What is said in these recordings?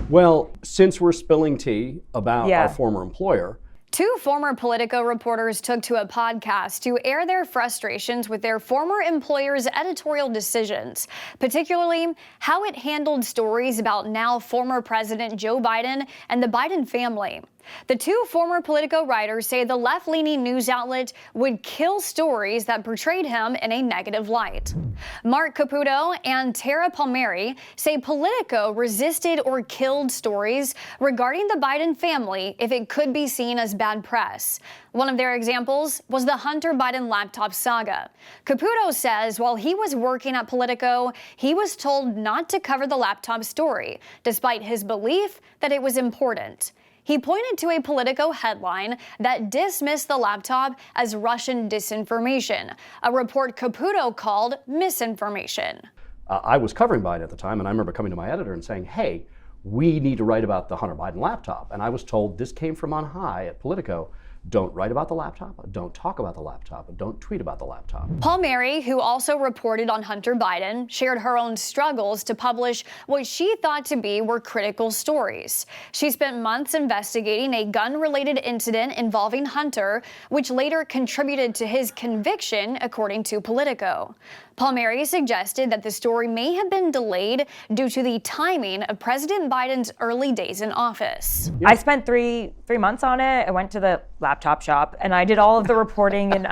Well, since we're spilling tea about our former employer, two former Politico reporters took to a podcast to air their frustrations with their former employer's editorial decisions, particularly how it handled stories about now former President Joe Biden and the Biden family. The two former Politico writers say the left-leaning news outlet would kill stories that portrayed him in a negative light. Marc Caputo and Palmeri say Politico resisted or killed stories regarding the Biden family if it could be seen as bad press. One of their examples was the Hunter Biden laptop saga. Caputo says while he was working at Politico, he was told not to cover the laptop story, despite his belief that it was important. He pointed to a Politico headline that dismissed the laptop as Russian disinformation, a report Caputo called misinformation. I was covering Biden at the time, and I remember coming to my editor and saying, hey, we need to write about the Hunter Biden laptop. And I was told this came from on high at Politico. Don't write about the laptop, don't talk about the laptop, don't tweet about the laptop. Palmeri, who also reported on Hunter Biden, shared her own struggles to publish what she thought to be were critical stories. She spent months investigating a gun-related incident involving Hunter, which later contributed to his conviction, according to Politico. Palmeri suggested that the story may have been delayed due to the timing of President Biden's early days in office. I spent three months on it. I went to the laptop shop and I did all of the reporting in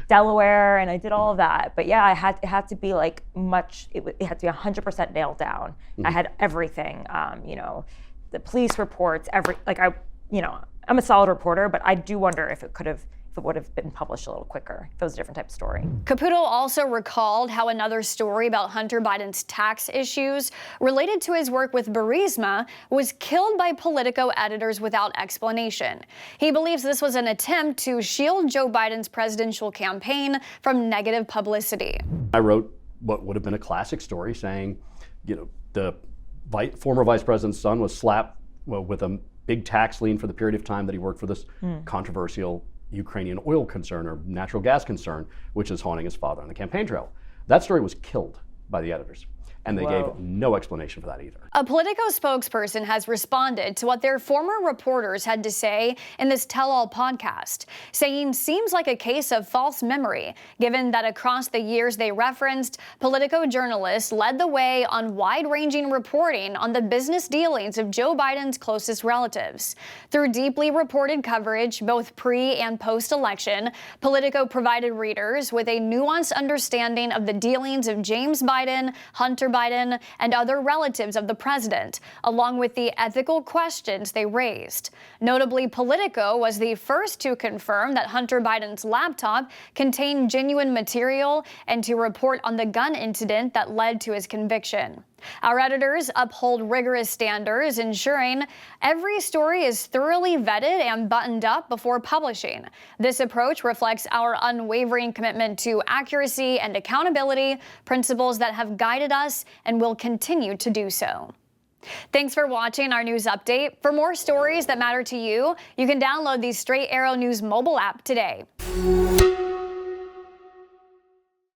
Delaware, and I did all of that. But yeah, it had to be like it had to be 100% nailed down. I had everything, the police reports, I'm a solid reporter, but I do wonder if it would have been published a little quicker if it was a different type of story. Caputo also recalled how another story about Hunter Biden's tax issues related to his work with Burisma was killed by Politico editors without explanation. He believes this was an attempt to shield Joe Biden's presidential campaign from negative publicity. I wrote what would have been a classic story saying, the former vice president's son was slapped with a big tax lien for the period of time that he worked for this controversial Ukrainian oil concern or natural gas concern, which is haunting his father on the campaign trail. That story was killed by the editors, and they gave no explanation for that either. A Politico spokesperson has responded to what their former reporters had to say in this tell-all podcast, saying seems like a case of false memory, given that across the years they referenced, Politico journalists led the way on wide-ranging reporting on the business dealings of Joe Biden's closest relatives. Through deeply reported coverage, both pre- and post-election, Politico provided readers with a nuanced understanding of the dealings of James Biden, Hunter Biden, and other relatives of the president, along with the ethical questions they raised. Notably, Politico was the first to confirm that Hunter Biden's laptop contained genuine material and to report on the gun incident that led to his conviction. Our editors uphold rigorous standards, ensuring every story is thoroughly vetted and buttoned up before publishing. This approach reflects our unwavering commitment to accuracy and accountability, principles that have guided us and will continue to do so. Thanks for watching our news update. For more stories that matter to you, you can download the Straight Arrow News mobile app today.